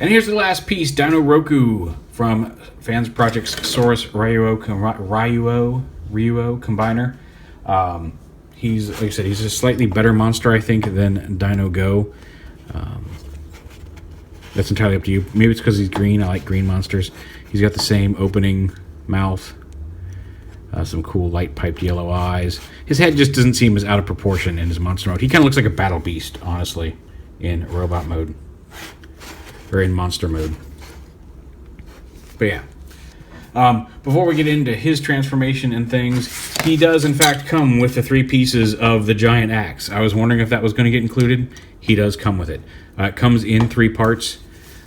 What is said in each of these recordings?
And here's the last piece, DINOROKU from Fansproject's Saurus Ryu-Oh combiner. He's, like I said, he's a slightly better monster, I think, than Dino Go. That's entirely up to you. Maybe it's because he's green. I like green monsters. He's got the same opening mouth. Some cool light piped yellow eyes. His head just doesn't seem as out of proportion in his monster mode. He kind of looks like a battle beast, honestly, in robot mode. Or in monster mode. But yeah. Before we get into his transformation and things, he does in fact come with the 3 pieces of the giant axe. I was wondering if that was going to get included. He does come with it. It comes in 3 parts.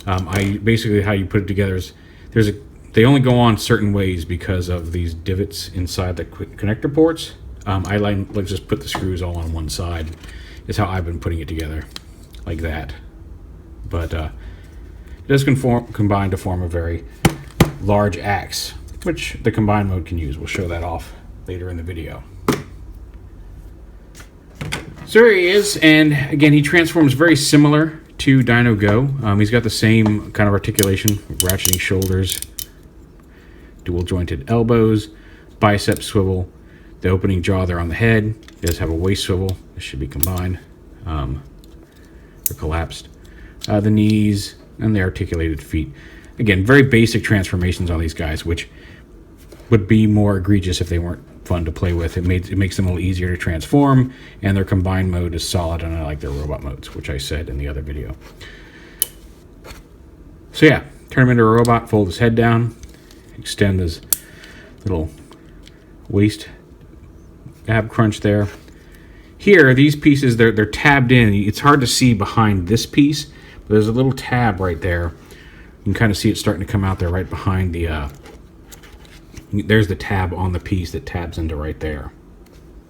Basically how you put it together is they only go on certain ways because of these divots inside the connector ports. I like just put the screws all on one side. Is how I've been putting it together, like that. But it does combine to form a very large axe, which the combined mode can use. We'll show that off later in the video. So here he is, and again, he transforms very similar to Dino Go. He's got the same kind of articulation, ratcheting shoulders, dual jointed elbows, bicep swivel, the opening jaw there on the head. He does have a waist swivel. This should be combined or collapsed. The knees and the articulated feet. Again, very basic transformations on these guys, which would be more egregious if they weren't fun to play with. It makes them a little easier to transform, and their combined mode is solid, and I like their robot modes, which I said in the other video. So yeah, turn him into a robot, fold his head down, extend his little waist ab crunch there. Here, these pieces, they're tabbed in. It's hard to see behind this piece, but there's a little tab right there. You can kind of see it starting to come out there right behind the... there's the tab on the piece that tabs into right there.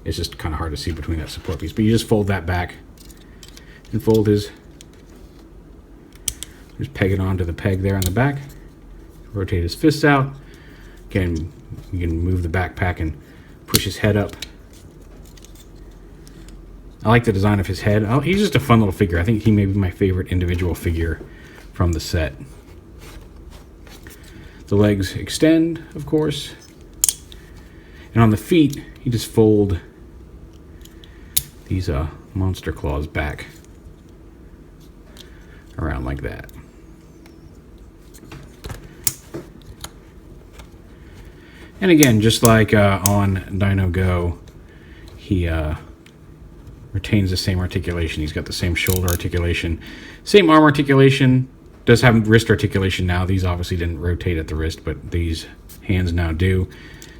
It's just kind of hard to see between that support piece. But you just fold that back and fold his... Just peg it onto the peg there on the back. Rotate his fists out. Again, you can move the backpack and push his head up. I like the design of his head. He's just a fun little figure. I think he may be my favorite individual figure from the set. The legs extend, of course. And on the feet, you just fold these monster claws back around like that. And again, just like on Dino Go, he retains the same articulation. He's got the same shoulder articulation, same arm articulation. Does have wrist articulation now. These obviously didn't rotate at the wrist, but these hands now do.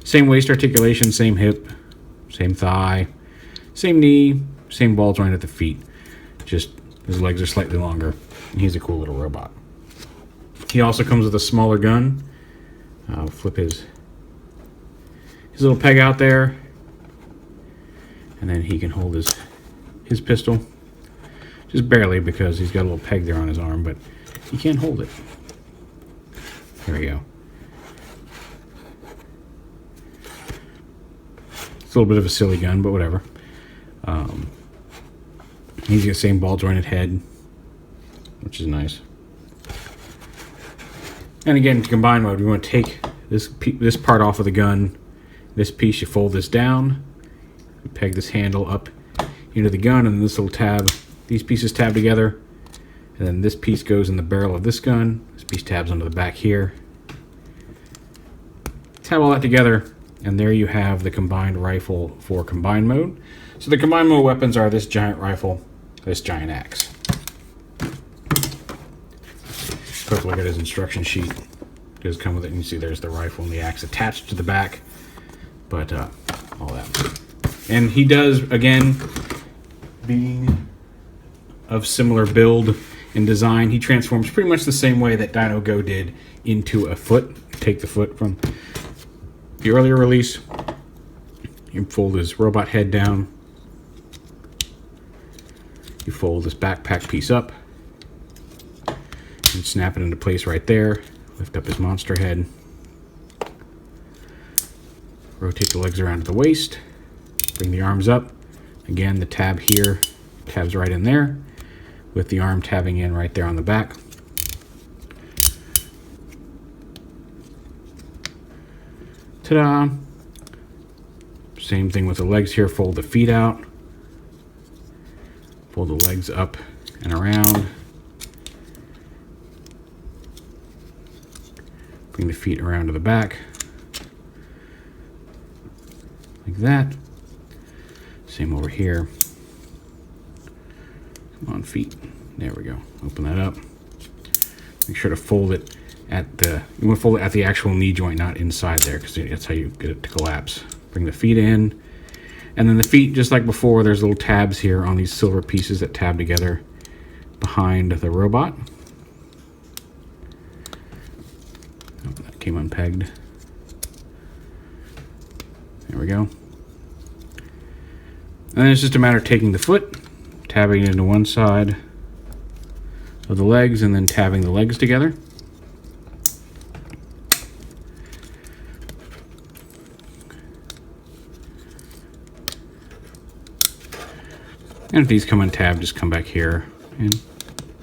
Same waist articulation, same hip, same thigh, same knee, same ball joint at the feet. Just his legs are slightly longer, and he's a cool little robot. He also comes with a smaller gun. I'll flip his little peg out there, and then he can hold his pistol. Just barely, because he's got a little peg there on his arm, but you can't hold it. There we go. It's a little bit of a silly gun, but whatever. He's got the same ball jointed head, which is nice. And again, to combine mode, we want to take this part off of the gun. This piece, you fold this down. You peg this handle up into the gun, and then this little tab. These pieces tab together. And then this piece goes in the barrel of this gun. This piece tabs onto the back here. Tab all that together, and there you have the combined rifle for combined mode. So the combined mode weapons are this giant rifle, this giant axe. Quick look at his instruction sheet. It does come with it, and you see there's the rifle and the axe attached to the back. But all that. And he does, again, being of similar build and design, he transforms pretty much the same way that Dino Go did into a foot. Take the foot from the earlier release. You fold his robot head down. You fold this backpack piece up. And snap it into place right there. Lift up his monster head. Rotate the legs around to the waist. Bring the arms up. Again, the tab here tabs right in there, with the arm tabbing in right there on the back. Ta-da! Same thing with the legs here. Fold the feet out. Fold the legs up and around. Bring the feet around to the back. Like that. Same over here. Come on, feet. There we go. Open that up. Make sure to fold it at the... You want to fold it at the actual knee joint, not inside there, because that's how you get it to collapse. Bring the feet in. And then the feet, just like before, there's little tabs here on these silver pieces that tab together behind the robot. Oh, that came unpegged. There we go. And then it's just a matter of taking the foot, tabbing it into one side of the legs, and then tabbing the legs together. And if these come untabbed, just come back here and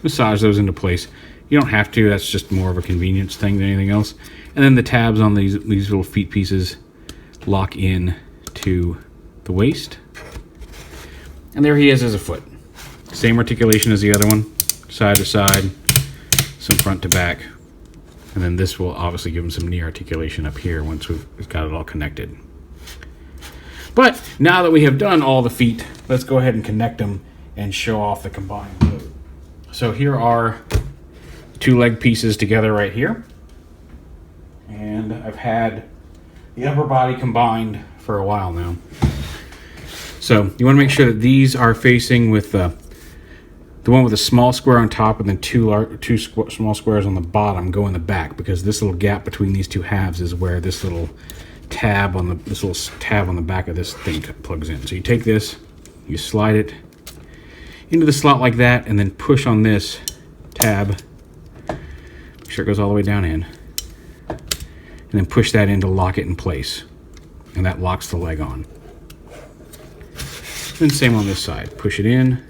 massage those into place. You don't have to, that's just more of a convenience thing than anything else. And then the tabs on these little feet pieces lock in to the waist. And there he is as a foot. Same articulation as the other one, side to side, some front to back. And then this will obviously give him some knee articulation up here once we've got it all connected. But now that we have done all the feet, let's go ahead and connect them and show off the combined load. So here are two leg pieces together right here. And I've had the upper body combined for a while now. So you want to make sure that these are facing with the one with a small square on top and then two small squares on the bottom go in the back, because this little gap between these two halves is where this little tab on the back of this thing plugs in. So you take this, you slide it into the slot like that, and then push on this tab. Make sure it goes all the way down in, and then push that in to lock it in place, and that locks the leg on. Then same on this side. Push it in,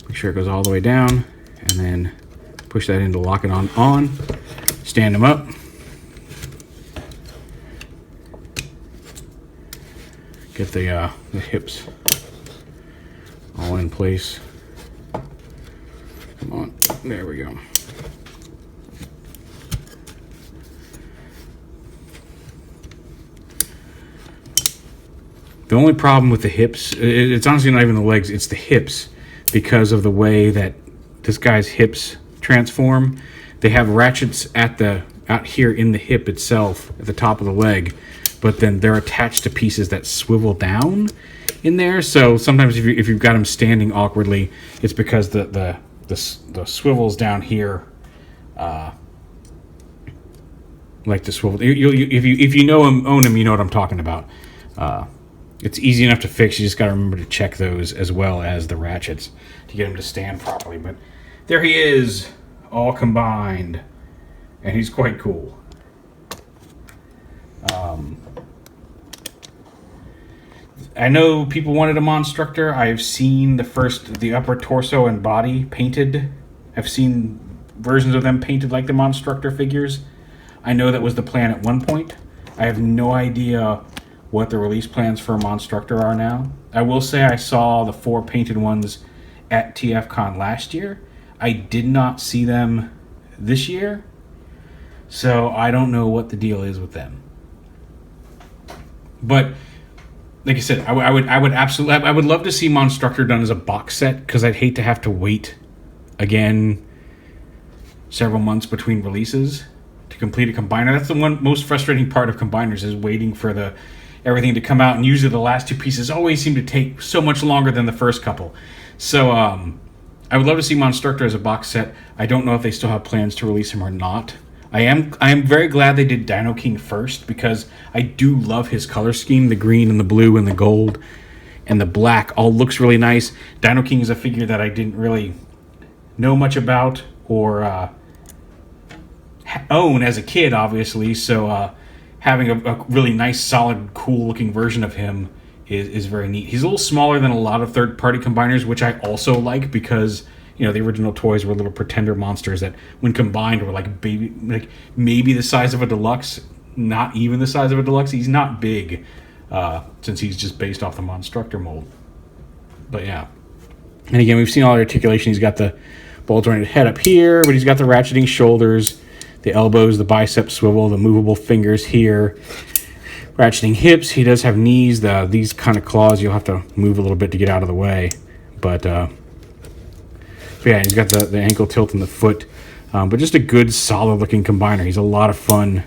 make sure it goes all the way down, and then push that in to lock it on. Stand them up. Get the hips all in place. Come on, there we go. The only problem with the hips, it's honestly not even the legs, it's the hips, because of the way that this guy's hips transform. They have ratchets out here in the hip itself, at the top of the leg, but then they're attached to pieces that swivel down in there. So sometimes if you've got them standing awkwardly, it's because the swivels down here like to swivel. If you know them, own them, you know what I'm talking about. It's easy enough to fix. You just got to remember to check those as well as the ratchets to get them to stand properly. But there he is, all combined, and he's quite cool. I know people wanted a Monstructor. I've seen the upper torso and body painted. I've seen versions of them painted like the Monstructor figures. I know that was the plan at one point. I have no idea what the release plans for a Monstructor are now. I will say I saw the 4 painted ones at TFCon last year. I did not see them this year, so I don't know what the deal is with them. But like I said, I would love to see Monstructor done as a box set, because I'd hate to have to wait again several months between releases to complete a combiner. That's the one most frustrating part of combiners, is waiting for everything to come out, and usually the last 2 pieces always seem to take so much longer than the first couple. So I would love to see Monstructor as a box set. I don't know if they still have plans to release him or not. I am very glad they did Dino King first, because I do love his color scheme. The green and the blue and the gold and the black all looks really nice. Dino King is a figure that I didn't really know much about or own as a kid, obviously. So having a really nice, solid, cool-looking version of him is very neat. He's a little smaller than a lot of third-party combiners, which I also like, because the original toys were little pretender monsters that, when combined, were like maybe the size of a deluxe. not even the size of a deluxe. He's not big, since he's just based off the Monstructor mold. But yeah. And again, we've seen all the articulation. He's got the ball-jointed head up here, but he's got the ratcheting shoulders, the elbows, the bicep swivel, the movable fingers here, ratcheting hips. He does have knees. These kind of claws, you'll have to move a little bit to get out of the way. But yeah, he's got the ankle tilt in the foot. But just a good, solid-looking combiner. He's a lot of fun.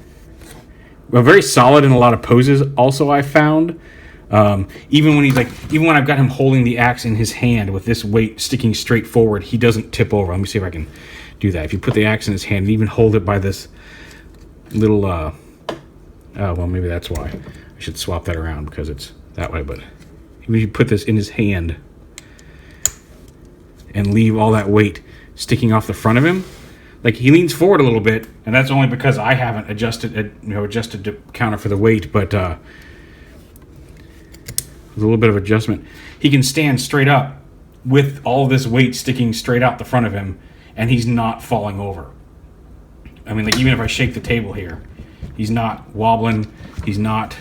Well, very solid in a lot of poses. Also, I found, even when I've got him holding the axe in his hand with this weight sticking straight forward, he doesn't tip over. Let me see if I can do that. If you put the axe in his hand and even hold it by this little, oh, well, maybe that's why. I should swap that around because it's that way. But if you put this in his hand and leave all that weight sticking off the front of him, like, he leans forward a little bit, and that's only because I haven't adjusted to counter for the weight, but there's a little bit of adjustment. He can stand straight up with all this weight sticking straight out the front of him, and he's not falling over. I mean, like, even if I shake the table here, he's not wobbling. He's not.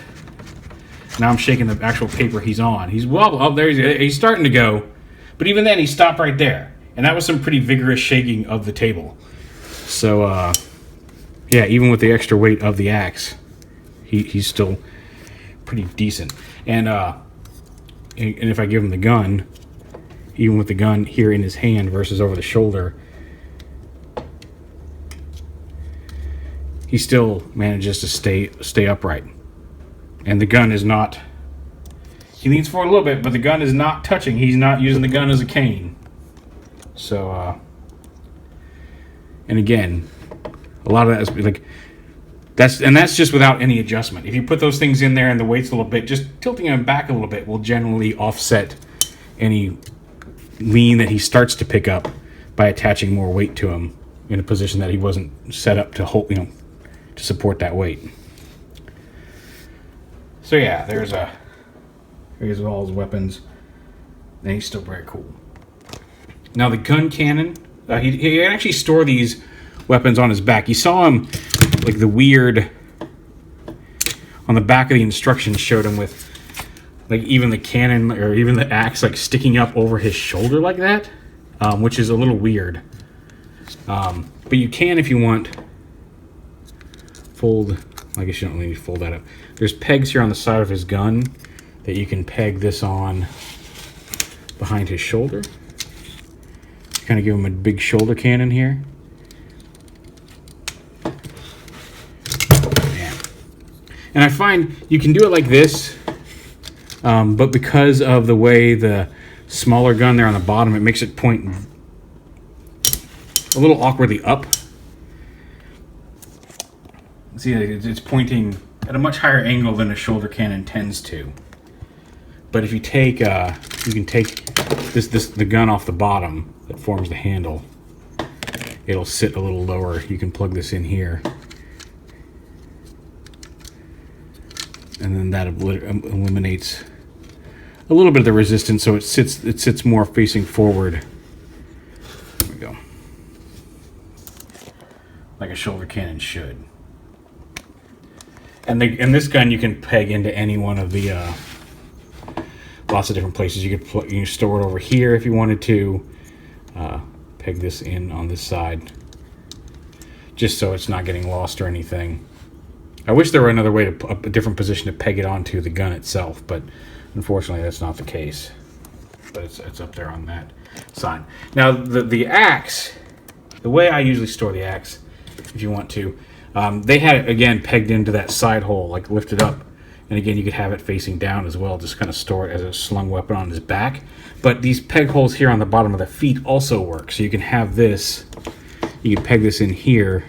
Now I'm shaking the actual paper he's on. He's wobbling. Oh, there he's starting to go, but even then he stopped right there, and that was some pretty vigorous shaking of the table. So, yeah, even with the extra weight of the axe, he's still pretty decent. And if I give him the gun, even with the gun here in his hand versus over the shoulder, he still manages to stay upright. And the gun is not... He leans forward a little bit, but the gun is not touching. He's not using the gun as a cane. So, and again, a lot of that is like... That's just without any adjustment. If you put those things in there and the weight's a little bit, just tilting them back a little bit will generally offset any lean that he starts to pick up by attaching more weight to him in a position that he wasn't set up to hold, to support that weight. So yeah, here's all his weapons, and he's still very cool. Now the gun cannon, he can actually store these weapons on his back. You saw him, like the weird, on the back of the instructions showed him with, like, even the cannon or even the axe like sticking up over his shoulder like that, which is a little weird. But you can, if you want, fold. I guess you don't need to fold that up. There's pegs here on the side of his gun that you can peg this on behind his shoulder. Kind of give him a big shoulder cannon here. Yeah. And I find you can do it like this, but because of the way the smaller gun there on the bottom, it makes it point a little awkwardly up. See, it's pointing at a much higher angle than a shoulder cannon tends to. But if you take, you can take the gun off the bottom that forms the handle. It'll sit a little lower. You can plug this in here, and then that eliminates a little bit of the resistance, so it sits more facing forward. There we go, like a shoulder cannon should. And this gun you can peg into any one of the lots of different places. You could store it over here if you wanted to. Peg this in on this side, just so it's not getting lost or anything. I wish there were another way to a different position to peg it onto the gun itself, but unfortunately that's not the case. But it's up there on that side. Now the axe, the way I usually store the axe, if you want to. They had it, again, pegged into that side hole, like lifted up. And again, you could have it facing down as well, just kind of store it as a slung weapon on his back. But these peg holes here on the bottom of the feet also work. So you can have this, you can peg this in here,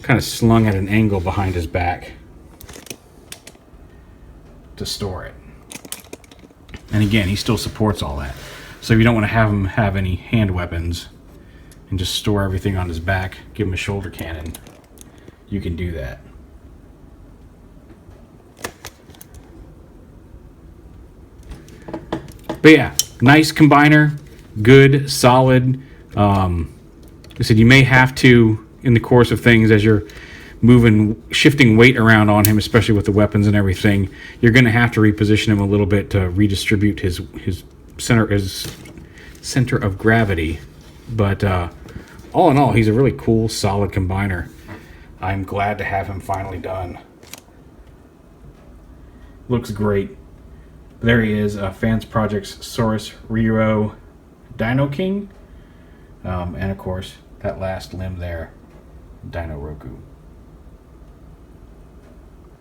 kind of slung at an angle behind his back to store it. And again, he still supports all that. So if you don't want to have him have any hand weapons and just store everything on his back, give him a shoulder cannon, you can do that. But yeah, nice combiner, good, solid. Like I said, you may have to, in the course of things, as you're shifting weight around on him, especially with the weapons and everything, you're going to have to reposition him a little bit to redistribute his center of gravity. But all in all, he's a really cool, solid combiner. I'm glad to have him finally done. Looks great. There he is, Fansproject's Saurus Ryu-Oh Dino King. And of course, that last limb there, DINOROKU.